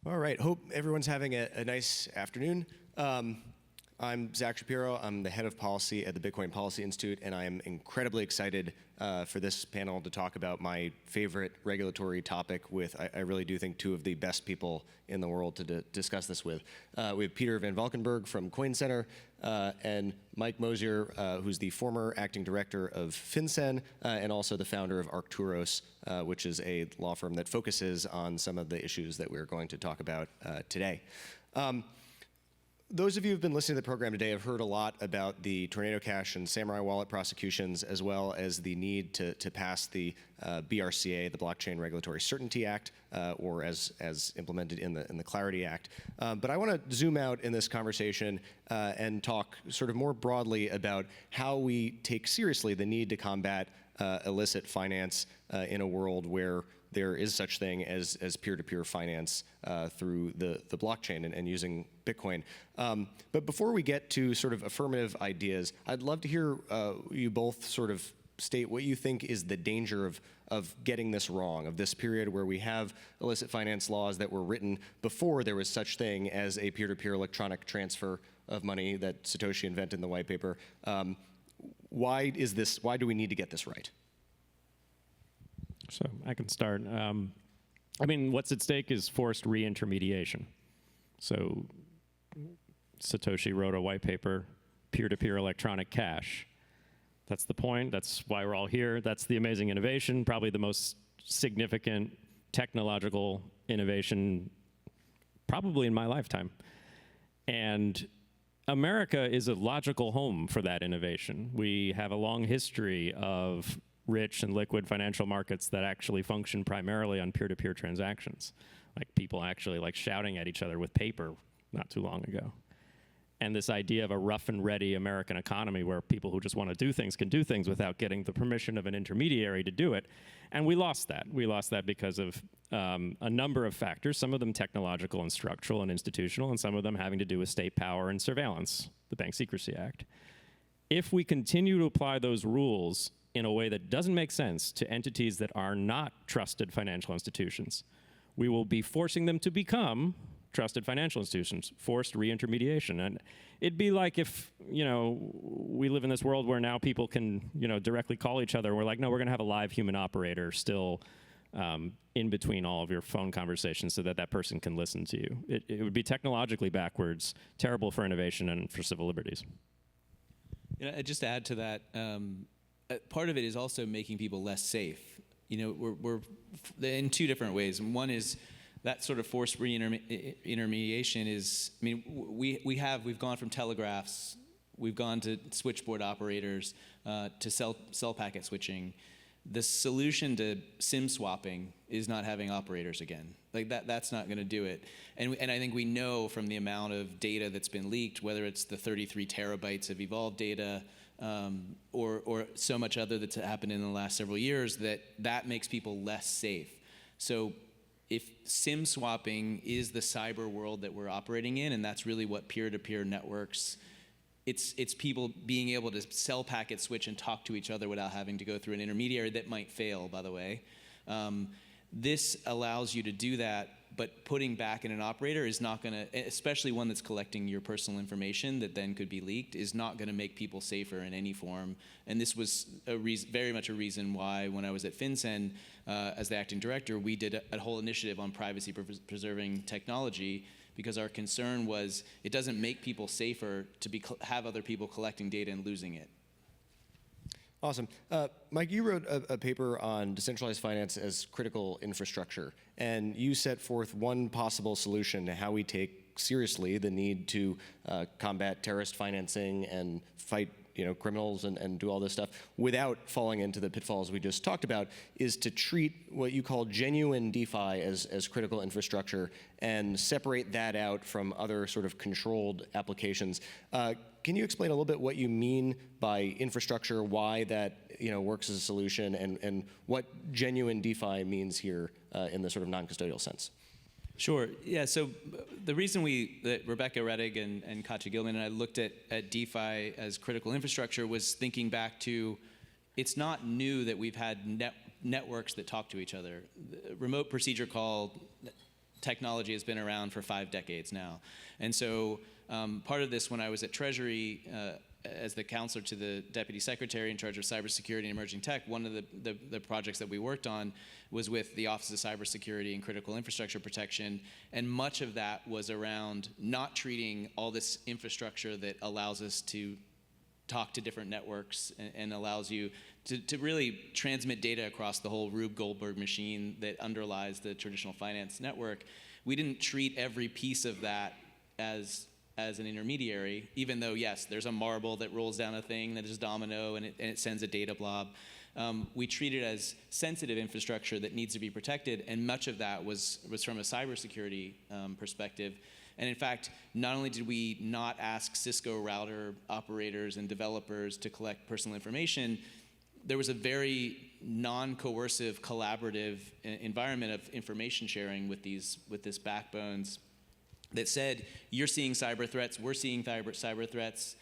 All right, hope everyone's having a nice afternoon. I'm Zack Shapiro. I'm the head of policy at the Bitcoin Policy Institute, and I am incredibly excited for this panel to talk about my favorite regulatory topic with, I really do think, two of the best people in the world to discuss this with. We have Peter Van Valkenburgh from Coin Center and Mike Mosier, who's the former acting director of FinCEN and also the founder of Arktouros, which is a law firm that focuses on some of the issues that we're going to talk about today. Those of you who've been listening to the program today have heard a lot about the Tornado Cash and Samurai Wallet prosecutions, as well as the need to pass the BRCA, the Blockchain Regulatory Certainty Act, or as implemented in the Clarity Act. But I want to zoom out in this conversation and talk sort of more broadly about how we take seriously the need to combat illicit finance in a world where there is such thing as peer-to-peer finance through the blockchain and using Bitcoin. But before we get to sort of affirmative ideas, I'd love to hear you both sort of state what you think is the danger of getting this wrong, of this period where we have illicit finance laws that were written before there was such thing as a peer-to-peer electronic transfer of money that Satoshi invented in the white paper. Why do we need to get this right? So I can start. I mean, what's at stake is forced re-intermediation. So Satoshi wrote a white paper, peer-to-peer electronic cash. That's the point. That's why we're all here. That's the amazing innovation, probably the most significant technological innovation probably in my lifetime. And America is a logical home for that innovation. We have a long history of rich and liquid financial markets that actually function primarily on peer-to-peer transactions. Like people actually like shouting at each other with paper not too long ago. And this idea of a rough and ready American economy where people who just want to do things can do things without getting the permission of an intermediary to do it. And we lost that. We lost that because of a number of factors, some of them technological and structural and institutional, and some of them having to do with state power and surveillance, the Bank Secrecy Act. If we continue to apply those rules in a way that doesn't make sense to entities that are not trusted financial institutions, we will be forcing them to become trusted financial institutions, forced re-intermediation. And it'd be like if, we live in this world where now people can, directly call each other. We're like, no, we're going to have a live human operator still in between all of your phone conversations so that that person can listen to you. It would be technologically backwards, terrible for innovation and for civil liberties. Just to add to that, part of it is also making people less safe. We're in two different ways. And one is that sort of forced re-intermediation is, we've gone from telegraphs, we've gone to switchboard operators, to cell packet switching. The solution to SIM swapping is not having operators again. Like that's not going to do it. And I think we know from the amount of data that's been leaked, whether it's the 33 terabytes of evolved data, or so much other that's happened in the last several years, that makes people less safe. So if SIM swapping is the cyber world that we're operating in, and that's really what peer-to-peer networks, it's people being able to cell packet switch and talk to each other without having to go through an intermediary that might fail, by the way. This allows you to do that, but putting back in an operator is not going to, especially one that's collecting your personal information that then could be leaked, is not going to make people safer in any form. And this was very much a reason why, when I was at FinCEN as the acting director, we did a whole initiative on privacy preserving technology, because our concern was it doesn't make people safer to have other people collecting data and losing it. Awesome. Mike, you wrote a paper on decentralized finance as critical infrastructure, and you set forth one possible solution to how we take seriously the need to combat terrorist financing and fight criminals and do all this stuff without falling into the pitfalls we just talked about, is to treat what you call genuine DeFi as critical infrastructure and separate that out from other sort of controlled applications. Can you explain a little bit what you mean by infrastructure, why that works as a solution, and what genuine DeFi means here in the sort of non-custodial sense? Sure. Yeah. So the reason that Rebecca Rettig and Katja Gilman and I looked at DeFi as critical infrastructure was thinking back to, it's not new that we've had networks that talk to each other. Remote procedure call technology has been around for 5 decades now. And so part of this, when I was at Treasury as the counselor to the Deputy Secretary in charge of cybersecurity and emerging tech, one of the projects that we worked on was with the Office of Cybersecurity and Critical Infrastructure Protection, and much of that was around not treating all this infrastructure that allows us to talk to different networks and allows you to really transmit data across the whole Rube Goldberg machine that underlies the traditional finance network. We didn't treat every piece of that as an intermediary, even though, yes, there's a marble that rolls down a thing that is domino and it sends a data blob. We treat it as sensitive infrastructure that needs to be protected, and much of that was from a cybersecurity perspective. And in fact, not only did we not ask Cisco router operators and developers to collect personal information, there was a very non-coercive, collaborative environment of information sharing with this backbones that said, you're seeing cyber threats, we're seeing cyber threats.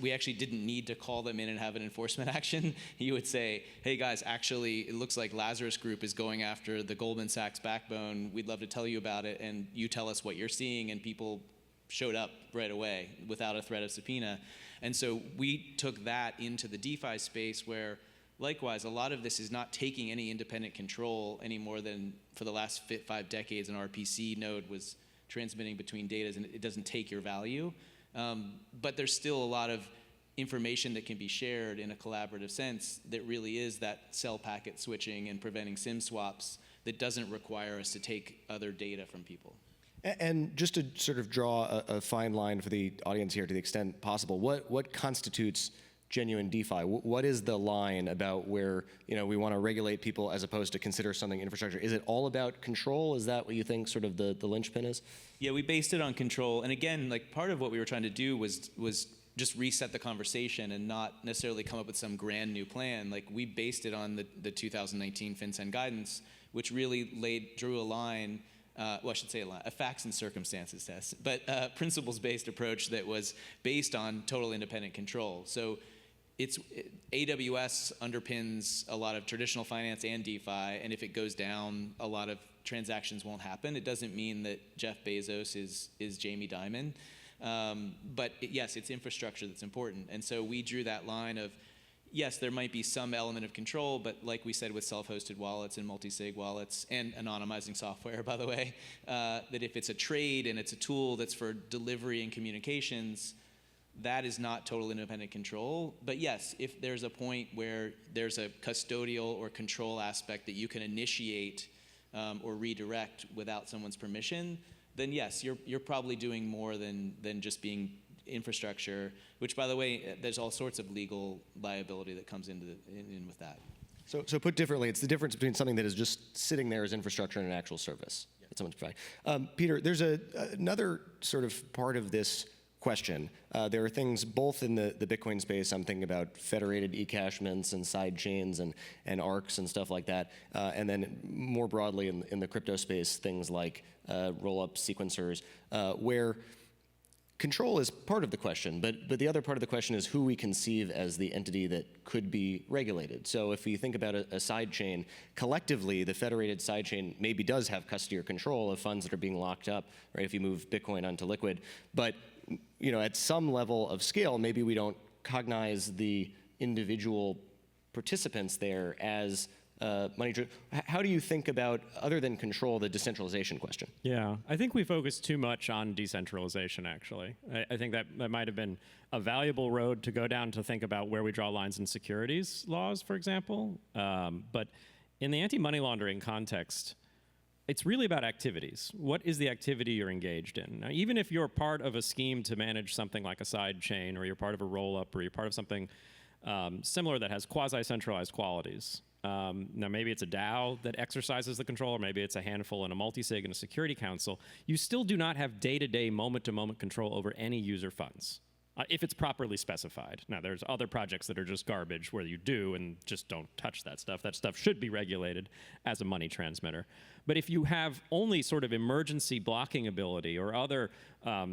We actually didn't need to call them in and have an enforcement action. You would say, hey guys, actually, it looks like Lazarus Group is going after the Goldman Sachs backbone. We'd love to tell you about it, and you tell us what you're seeing, and people showed up right away without a threat of subpoena. And so we took that into the DeFi space where, likewise, a lot of this is not taking any independent control any more than for the last 5 decades an RPC node was transmitting between data, and it doesn't take your value. But there's still a lot of information that can be shared in a collaborative sense that really is that cell packet switching and preventing SIM swaps that doesn't require us to take other data from people. And just to sort of draw a fine line for the audience here to the extent possible, what constitutes genuine DeFi? What is the line about where we want to regulate people as opposed to consider something infrastructure? Is it all about control? Is that what you think sort of the linchpin is? Yeah, we based it on control. And again, like part of what we were trying to do was just reset the conversation and not necessarily come up with some grand new plan. Like we based it on the 2019 FinCEN guidance, which really drew a line. Well, I should say a facts and circumstances test, but principles-based approach that was based on total independent control. So AWS underpins a lot of traditional finance and DeFi, and if it goes down, a lot of transactions won't happen. It doesn't mean that Jeff Bezos is Jamie Dimon, but yes, it's infrastructure that's important. And so we drew that line of, yes, there might be some element of control, but like we said with self-hosted wallets and multi-sig wallets and anonymizing software, by the way, that if it's a trade and it's a tool that's for delivery and communications, that is not total independent control. But yes, if there's a point where there's a custodial or control aspect that you can initiate or redirect without someone's permission, then yes, you're probably doing more than just being infrastructure, which, by the way, there's all sorts of legal liability that comes in with that. So put differently, it's the difference between something that is just sitting there as infrastructure and an actual service that someone's providing. Peter, there's another sort of part of this question. There are things both in the Bitcoin space. I'm thinking about federated eCashments and side chains and ARCs and stuff like that. And then more broadly in the crypto space, things like roll-up sequencers, where control is part of the question, but the other part of the question is who we conceive as the entity that could be regulated. So if you think about a side chain, collectively, the federated side chain maybe does have custody or control of funds that are being locked up, right, if you move Bitcoin onto Liquid. But at some level of scale, maybe we don't cognize the individual participants there as money. How do you think about, other than control, the decentralization question? Yeah, I think we focus too much on decentralization, actually. I think that might have been a valuable road to go down to think about where we draw lines in securities laws, for example. But in the anti-money laundering context, it's really about activities. What is the activity you're engaged in? Now, even if you're part of a scheme to manage something like a side chain, or you're part of a roll-up, or you're part of something similar that has quasi-centralized qualities, now maybe it's a DAO that exercises the control, or maybe it's a handful in a multi-sig and a security council, you still do not have day-to-day, moment-to-moment control over any user funds, if it's properly specified. Now, there's other projects that are just garbage where you do and just don't touch that stuff. That stuff should be regulated as a money transmitter. But if you have only sort of emergency blocking ability or other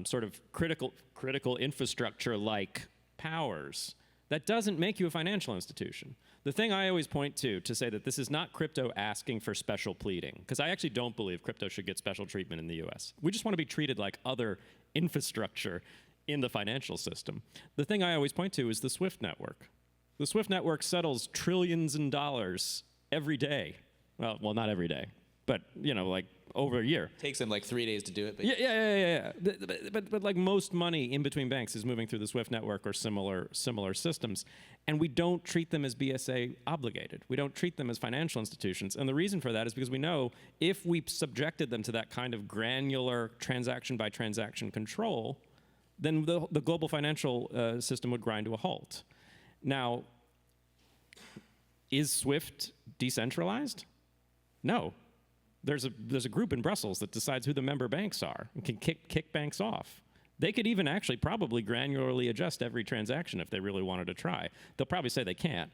sort of critical infrastructure like powers, That doesn't make you a financial institution. The thing I always point to say that this is not crypto asking for special pleading, because I actually don't believe crypto should get special treatment in the US. We just want to be treated like other infrastructure in the financial system. The thing I always point to is the SWIFT network. The SWIFT network settles trillions in dollars every day. Well, not every day, but like over a year. Takes them like 3 days to do it. But Yeah. But like most money in between banks is moving through the SWIFT network or similar systems, and we don't treat them as BSA obligated. We don't treat them as financial institutions, and the reason for that is because we know if we subjected them to that kind of granular transaction by transaction control, then the global financial system would grind to a halt. Now, is SWIFT decentralized? No. There's a group in Brussels that decides who the member banks are and can kick banks off. They could even actually probably granularly adjust every transaction if they really wanted to try. They'll probably say they can't.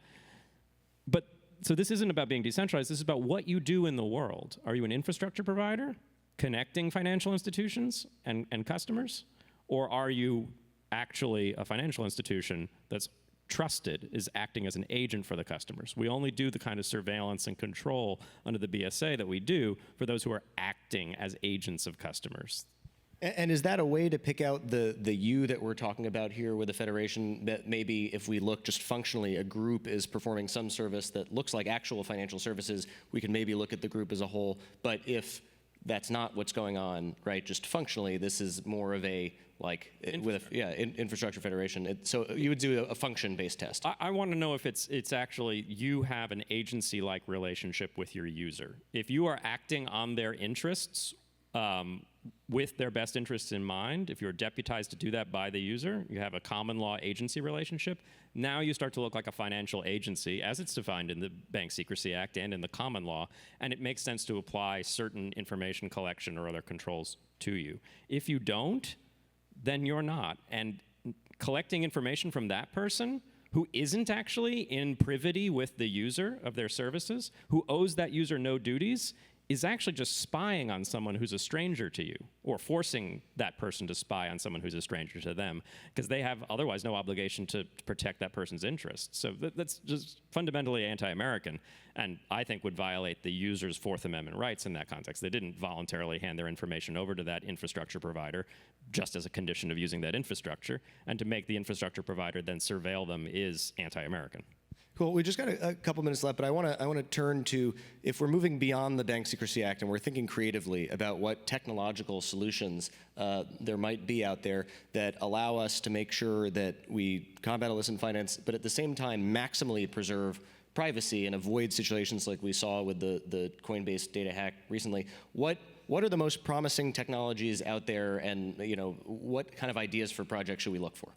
But so this isn't about being decentralized. This is about what you do in the world. Are you an infrastructure provider connecting financial institutions and customers? Or are you actually a financial institution that's trusted, is acting as an agent for the customers? We only do the kind of surveillance and control under the BSA that we do for those who are acting as agents of customers. And is that a way to pick out the you that we're talking about here with the federation, that maybe if we look just functionally, a group is performing some service that looks like actual financial services, we can maybe look at the group as a whole, but if that's not what's going on, right, just functionally, this is more of a, like, infrastructure federation. So you would do a function-based test. I want to know if it's actually you have an agency-like relationship with your user. If you are acting on their interests with their best interests in mind, if you're deputized to do that by the user, you have a common law agency relationship, now you start to look like a financial agency as it's defined in the Bank Secrecy Act and in the common law, and it makes sense to apply certain information collection or other controls to you. If you don't, then you're not. And collecting information from that person who isn't actually in privity with the user of their services, who owes that user no duties, is actually just spying on someone who's a stranger to you, or forcing that person to spy on someone who's a stranger to them, because they have otherwise no obligation to protect that person's interests. So that's just fundamentally anti-American, and I think would violate the user's Fourth Amendment rights in that context. They didn't voluntarily hand their information over to that infrastructure provider just as a condition of using that infrastructure, and to make the infrastructure provider then surveil them is anti-American. Cool. We just got a couple minutes left, but I want to turn to, if we're moving beyond the Bank Secrecy Act and we're thinking creatively about what technological solutions there might be out there that allow us to make sure that we combat illicit finance, but at the same time maximally preserve privacy and avoid situations like we saw with the Coinbase data hack recently. What are the most promising technologies out there, and what kind of ideas for projects should we look for?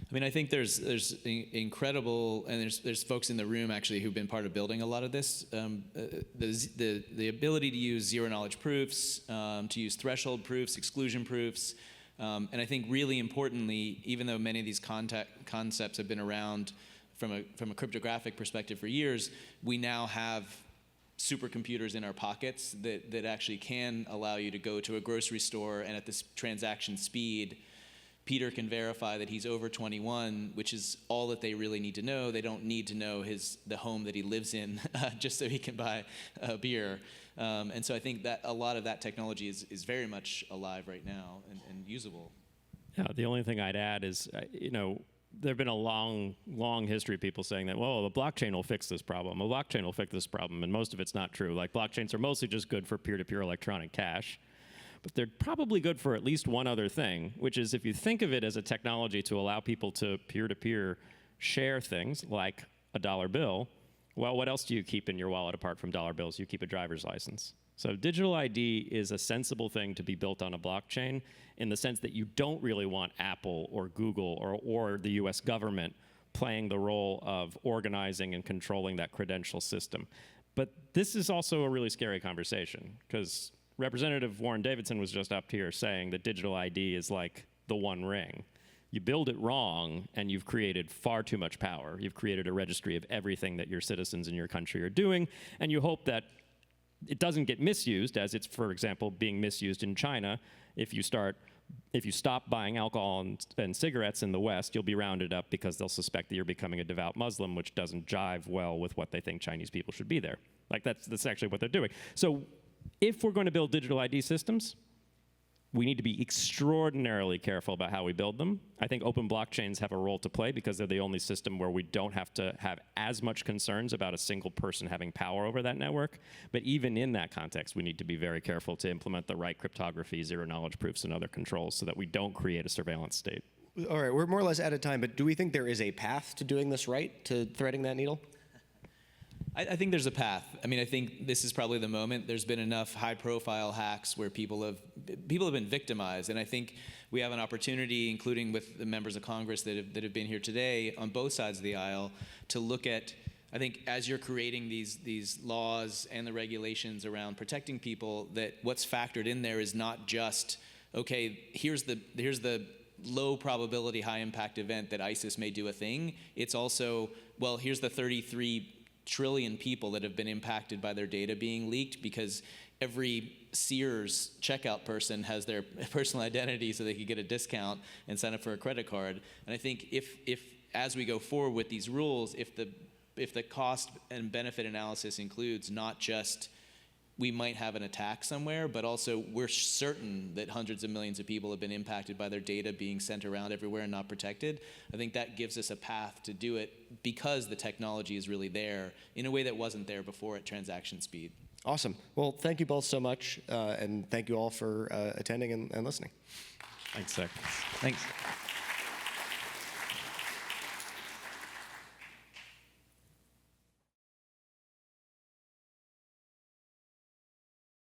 I mean, I think there's incredible, and there's folks in the room actually who've been part of building a lot of this. The ability to use zero knowledge proofs, to use threshold proofs, exclusion proofs, and I think really importantly, even though many of these concepts have been around from a cryptographic perspective for years, we now have supercomputers in our pockets that actually can allow you to go to a grocery store, and at this transaction speed, Peter can verify that he's over 21, which is all that they really need to know. They don't need to know the home that he lives in just so he can buy a beer. And so I think that a lot of that technology is very much alive right now and usable. Yeah, the only thing I'd add is, there've been a long history of people saying that, well, the blockchain will fix this problem. The blockchain will fix this problem, and most of it's not true. Like, blockchains are mostly just good for peer-to-peer electronic cash. But they're probably good for at least one other thing, which is if you think of it as a technology to allow people to peer-to-peer share things like a dollar bill, well, what else do you keep in your wallet apart from dollar bills? You keep a driver's license. So digital ID is a sensible thing to be built on a blockchain in the sense that you don't really want Apple or Google or the US government playing the role of organizing and controlling that credential system. But this is also a really scary conversation, because Representative Warren Davidson was just up here saying that digital ID is like the One Ring. You build it wrong, and you've created far too much power. You've created a registry of everything that your citizens in your country are doing, and you hope that it doesn't get misused, as it's, for example, being misused in China. If you start if you stop buying alcohol and cigarettes in the West, you'll be rounded up because they'll suspect that you're becoming a devout Muslim, which doesn't jive well with what they think Chinese people should be there. Like that's actually what they're doing. So if we're going to build digital ID systems, we need to be extraordinarily careful about how we build them. I think open blockchains have a role to play because they're the only system where we don't have to have as much concerns about a single person having power over that network. But even in that context, we need to be very careful to implement the right cryptography, zero-knowledge proofs, and other controls so that we don't create a surveillance state. All right, we're more or less out of time, but do we think there is a path to doing this right, to threading that needle? I think there's a path. I mean, I think this is probably the moment. There's been enough high-profile hacks where people have been victimized, and I think we have an opportunity, including with the members of Congress that have been here today on both sides of the aisle, to look at. I think as you're creating these laws and the regulations around protecting people, that what's factored in there is not just okay. Here's the low probability, high impact event that ISIS may do a thing. It's also, well, here's the 33 trillion people that have been impacted by their data being leaked because every Sears checkout person has their personal identity so they could get a discount and sign up for a credit card. And I think if as we go forward with these rules, if the cost and benefit analysis includes not just we might have an attack somewhere, but also we're certain that hundreds of millions of people have been impacted by their data being sent around everywhere and not protected. I think that gives us a path to do it because the technology is really there in a way that wasn't there before at transaction speed. Awesome. Well, thank you both so much, and thank you all for attending and listening. Thanks, Zach. Thanks.